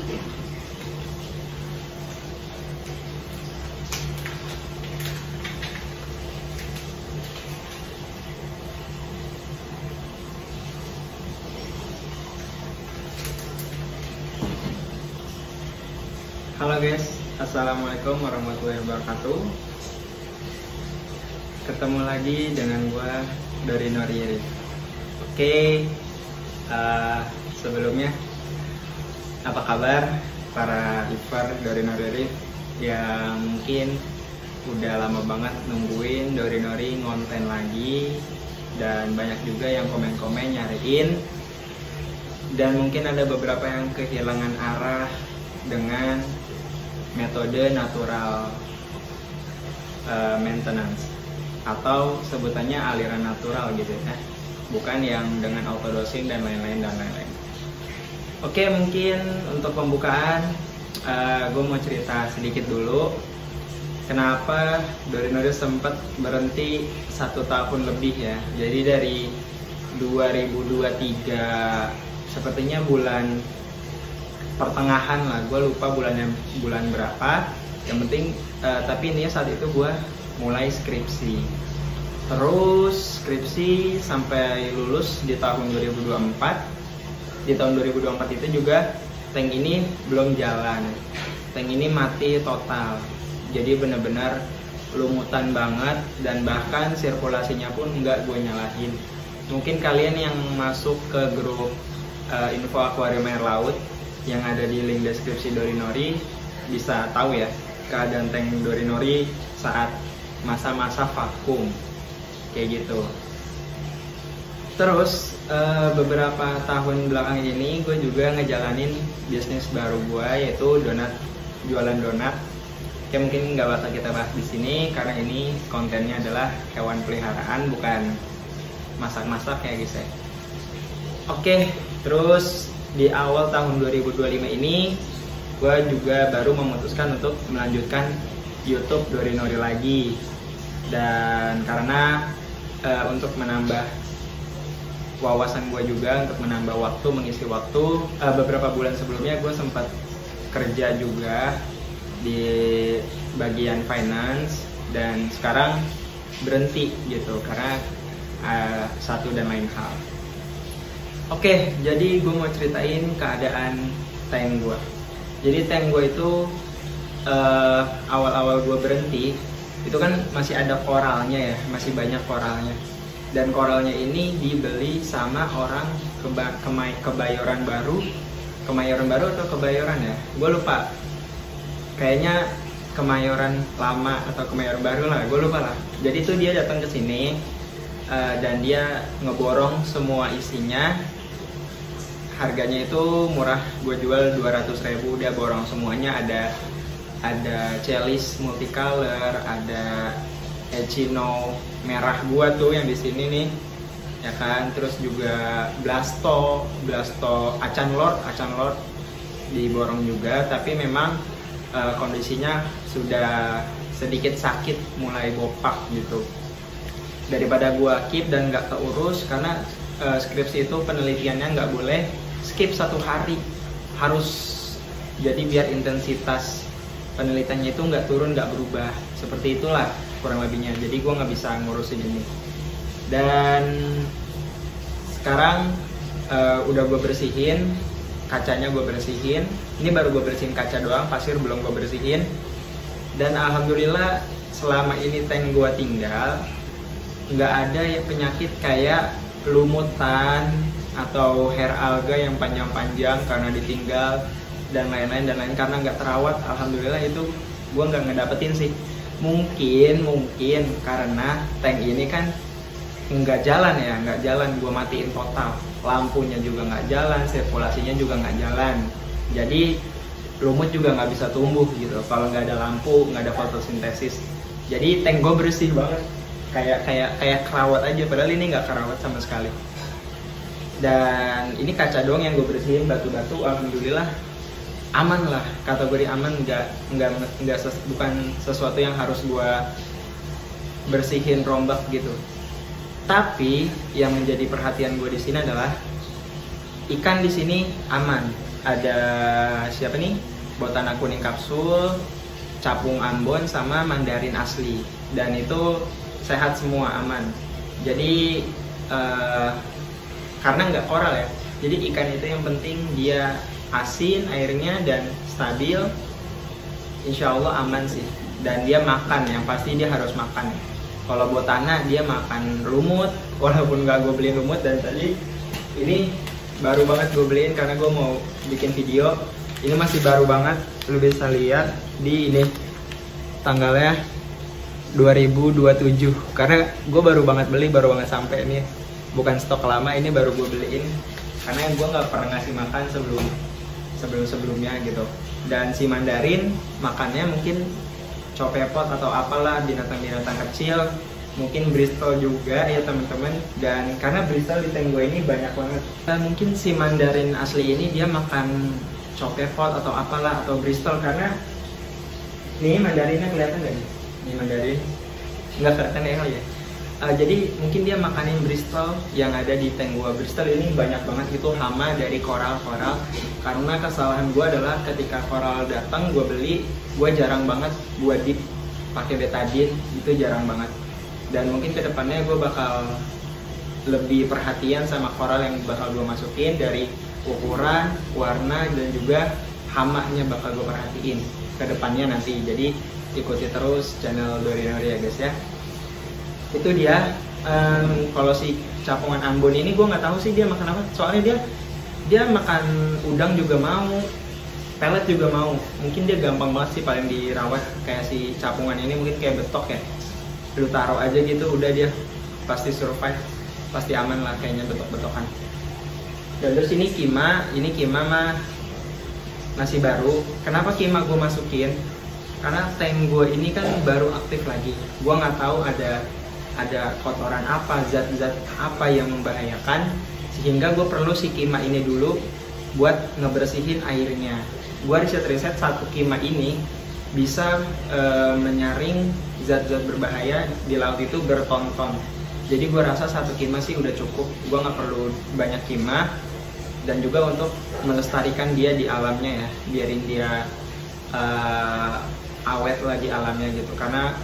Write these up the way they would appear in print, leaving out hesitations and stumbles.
Halo guys, assalamualaikum warahmatullahi wabarakatuh. Ketemu lagi dengan gua dari Nori. Oke, sebelumnya apa kabar para viewer dari Nori yang mungkin udah lama banget nungguin Nori ngonten lagi, dan banyak juga yang komen-komen nyariin, dan mungkin ada beberapa yang kehilangan arah dengan metode natural maintenance atau sebutannya aliran natural gitu ya, bukan yang dengan autodosing dan lain-lain. Oke, mungkin untuk pembukaan gue mau cerita sedikit dulu kenapa Nori sempat berhenti 1 tahun lebih ya. Jadi dari 2023 sepertinya bulan pertengahan lah, gue lupa bulan berapa, yang penting tapi ini saat itu gue mulai skripsi, terus skripsi sampai lulus di tahun 2024. Di tahun 2024 itu juga tank ini belum jalan, tank ini mati total, jadi benar-benar lumutan banget, dan bahkan sirkulasinya pun nggak gue nyalahin. Mungkin kalian yang masuk ke grup info akuarium air laut yang ada di link deskripsi Nori bisa tahu ya keadaan tank Nori saat masa-masa vakum kayak gitu. Terus beberapa tahun belakangan ini gue juga ngejalanin bisnis baru gue, yaitu jualan donat. Ya mungkin nggak bakal kita bahas di sini karena ini kontennya adalah hewan peliharaan, bukan masak-masak kayak gitu ya. Oke, terus di awal tahun 2025 ini gue juga baru memutuskan untuk melanjutkan YouTube Nori lagi, dan karena untuk menambah wawasan gue juga, untuk menambah waktu, mengisi waktu. Beberapa bulan sebelumnya gue sempat kerja juga di bagian finance, dan sekarang berhenti gitu karena satu dan lain hal. Oke, jadi gue mau ceritain keadaan tank gue. Jadi tank gue itu awal-awal gue berhenti itu kan masih ada koralnya ya, masih banyak koralnya. Dan koralnya ini dibeli sama orang Kebayoran Baru atau Kebayoran ya, gue lupa. Kayaknya Kemayoran lama atau Kemayoran baru lah, gue lupa lah. Jadi itu dia datang ke sini dan dia ngeborong semua isinya. Harganya itu murah, gue jual 200.000, dia borong semuanya. Ada Celis multicolor, ada Echino merah gua tuh yang di sini nih, ya kan. Terus juga Blasto Acan Lord diborong juga, tapi memang kondisinya sudah sedikit sakit, mulai bopak gitu. Daripada gua keep dan nggak keurus, karena skripsi itu penelitiannya nggak boleh skip 1 hari, harus jadi biar intensitas penelitiannya itu nggak turun, nggak berubah, seperti itulah kurang lebihnya. Jadi gue nggak bisa ngurusin ini. Dan sekarang udah gue bersihin kacanya, gue bersihin. Ini baru gue bersihin kaca doang, pasir belum gue bersihin. Dan alhamdulillah selama ini tank gue tinggal, nggak ada penyakit kayak lumutan atau hair alga yang panjang-panjang karena ditinggal dan lain-lain karena nggak terawat. Alhamdulillah itu gue nggak ngedapetin sih. Mungkin karena tank ini kan nggak jalan, gue matiin total, lampunya juga nggak jalan, sirkulasinya juga nggak jalan, jadi lumut juga nggak bisa tumbuh gitu kalau nggak ada lampu, nggak ada fotosintesis. Jadi tank gue bersih banget, kayak kerawat aja, padahal ini nggak kerawat sama sekali. Dan ini kaca doang yang gue bersihin, batu-batu alhamdulillah aman lah, kategori aman, bukan sesuatu yang harus gue bersihin rombak gitu. Tapi yang menjadi perhatian gue di sini adalah ikan di sini aman, ada siapa nih, botana kuning kapsul, capung Ambon, sama mandarin asli, dan itu sehat semua, aman. Jadi karena nggak koral ya, jadi ikan itu yang penting dia asin airnya dan stabil, insya Allah aman sih. Dan dia makan, yang pasti dia harus makan. Kalau botana dia makan lumut, walaupun nggak gue beliin lumut, dan tadi ini baru banget gue beliin karena gue mau bikin video. Ini masih baru banget, lu bisa lihat di ini tanggalnya 2027, karena gue baru banget beli, baru banget sampai. Ini bukan stok lama, ini baru gue beliin karena gue nggak pernah ngasih makan sebelumnya gitu. Dan si mandarin makannya mungkin copepot atau apalah, binatang-binatang kecil, mungkin Bristol juga ya teman-teman. Dan karena Bristol di tank gue ini banyak banget, dan mungkin si mandarin asli ini dia makan copepot atau apalah, atau Bristol, karena nih mandarinnya kelihatan nggak nih? Ini mandarin nggak kelihatan ya. Jadi mungkin dia makanin Bristol yang ada di tank gua. Bristol ini banyak banget itu hama dari koral-koral. Karena kesalahan gua adalah ketika koral datang gua beli, gua jarang banget gua dip pakai betadine, itu jarang banget. Dan mungkin kedepannya gua bakal lebih perhatian sama koral yang bakal gua masukin, dari ukuran, warna, dan juga hamanya bakal gua perhatiin kedepannya nanti. Jadi ikuti terus channel Dorinori ya guys ya. Itu dia. Kalau si capungan Ambon ini gue nggak tahu sih dia makan apa, soalnya dia makan udang juga mau, pelet juga mau. Mungkin dia gampang banget sih paling dirawat. Kayak si capungan ini mungkin kayak betok ya, lu taruh aja gitu udah dia pasti survive, pasti aman lah kayaknya betok-betokan. Dan terus ini kima mah masih baru. Kenapa kima gue masukin? Karena tank gue ini kan baru aktif lagi, gue nggak tahu ada kotoran apa, zat-zat apa yang membahayakan, sehingga gue perlu si kima ini dulu buat ngebersihin airnya. Gue riset satu kima ini bisa menyaring zat-zat berbahaya di laut itu berton-ton. Jadi gue rasa satu kima sih udah cukup, gue nggak perlu banyak kima. Dan juga untuk melestarikan dia di alamnya ya, biarin dia awet lah di alamnya gitu. Karena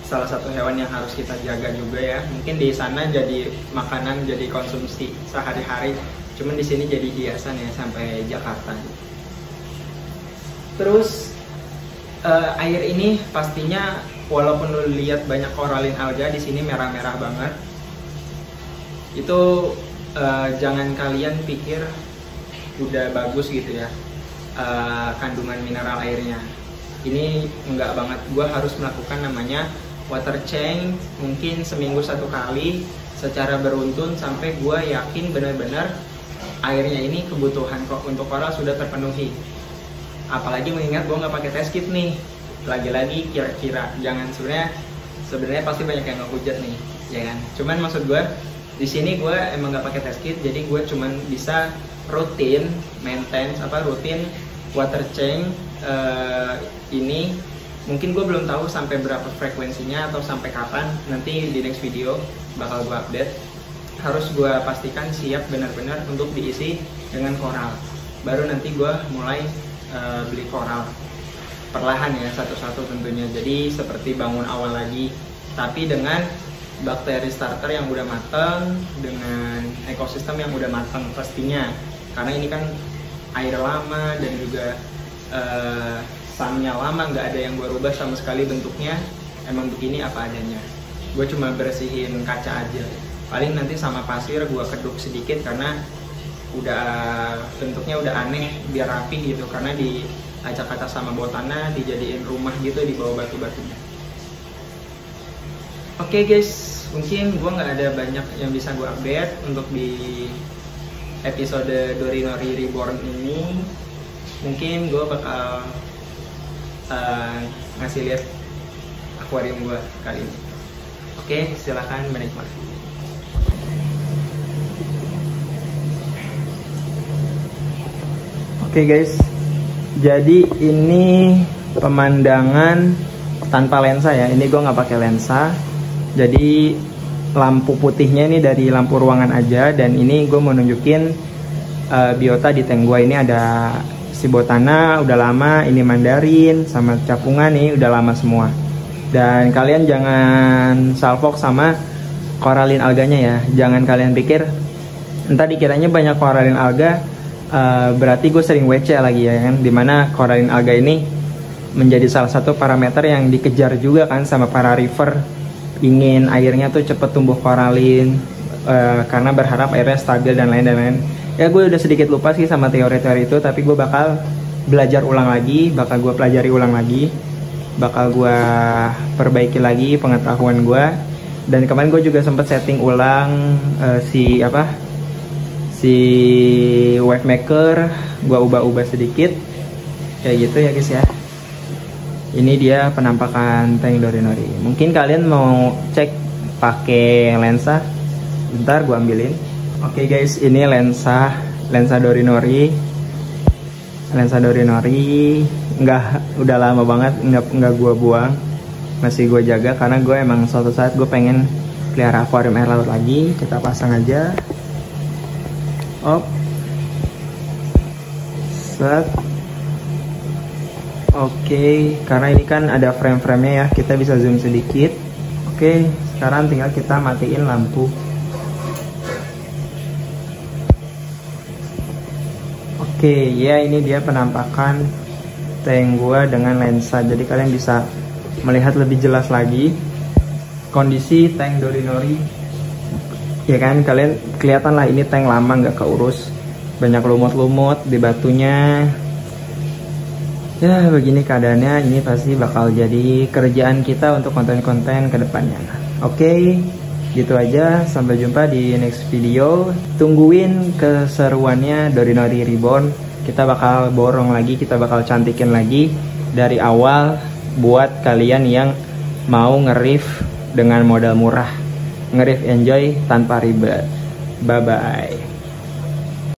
salah satu hewan yang harus kita jaga juga ya. Mungkin di sana jadi makanan, jadi konsumsi sehari-hari, cuman di sini jadi hiasan ya sampai Jakarta. Terus air ini pastinya walaupun lu lihat banyak koralin alga di sini merah-merah banget, itu jangan kalian pikir udah bagus gitu ya kandungan mineral airnya. Ini enggak banget. Gua harus melakukan namanya water change mungkin seminggu 1 kali secara beruntun sampai gue yakin benar-benar airnya ini kebutuhan untuk koral sudah terpenuhi. Apalagi mengingat gue nggak pakai test kit nih, lagi-lagi kira-kira jangan, sebenarnya pasti banyak yang ngehujat nih ya kan. Cuman maksud gue di sini gue emang nggak pakai test kit, jadi gue cuman bisa rutin rutin water change ini. Mungkin gue belum tahu sampai berapa frekuensinya atau sampai kapan, nanti di next video bakal gue update. Harus gue pastikan siap benar-benar untuk diisi dengan koral, baru nanti gue mulai beli koral perlahan ya, satu-satu tentunya. Jadi seperti bangun awal lagi, tapi dengan bakteri starter yang udah matang, dengan ekosistem yang udah matang pastinya. Karena ini kan air lama dan juga sunnya lama, nggak ada yang gue rubah sama sekali bentuknya, emang begini apa adanya. Gue cuma bersihin kaca aja, paling nanti sama pasir gue keduk sedikit karena udah bentuknya udah aneh, biar rapi gitu. Karena diacak-acak sama botana, dijadiin rumah gitu di bawah batu-batunya. Oke guys, mungkin gue nggak ada banyak yang bisa gue update untuk di episode Dorinori Reborn ini. Mungkin gue bakal ngasih lihat akuarium gue kali ini. Oke, silahkan menikmati. Oke guys, jadi ini pemandangan tanpa lensa ya. Ini gue nggak pakai lensa, jadi lampu putihnya ini dari lampu ruangan aja. Dan ini gue mau nunjukin biota di tank gua. Ini ada Sibotana udah lama, ini Mandarin sama Capungan nih udah lama semua. Dan kalian jangan salfok sama koralin alganya ya. Jangan kalian pikir entah dikiranya banyak koralin alga berarti gue sering WC lagi ya kan. Dimana koralin alga ini menjadi salah satu parameter yang dikejar juga kan sama para river. Ingin airnya tuh cepet tumbuh koralin karena berharap airnya stabil dan lain-lain. Ya gue udah sedikit lupa sih sama teori-teori itu, tapi gue bakal belajar ulang lagi, bakal gue pelajari ulang lagi, bakal gue perbaiki lagi pengetahuan gue. Dan kemarin gue juga sempet setting ulang si wave maker, gue ubah-ubah sedikit kayak gitu ya guys ya. Ini dia penampakan tank Dorinori. Mungkin kalian mau cek pakai lensa, bentar gue ambilin. Oke guys, ini lensa Dorinori. Lensa Dorinori udah lama banget nggak gue buang, masih gue jaga karena gue emang suatu saat gue pengen pelihara akuarium air laut lagi. Kita pasang aja. Op. Set. Oke, karena ini kan ada frame-framenya ya, kita bisa zoom sedikit. Oke, sekarang tinggal kita matiin lampu. Oke, ya ini dia penampakan tank gua dengan lensa. Jadi kalian bisa melihat lebih jelas lagi kondisi tank Dorinori. Ya kan, kalian kelihatan lah ini tank lama nggak keurus, banyak lumut-lumut di batunya. Ya begini keadaannya, ini pasti bakal jadi kerjaan kita untuk konten-konten kedepannya. Oke, gitu aja, sampai jumpa di next video. Tungguin keseruannya Dorinori Reborn. Kita bakal borong lagi, kita bakal cantikin lagi dari awal buat kalian yang mau nge-reef dengan modal murah, nge-reef enjoy tanpa ribet. Bye bye.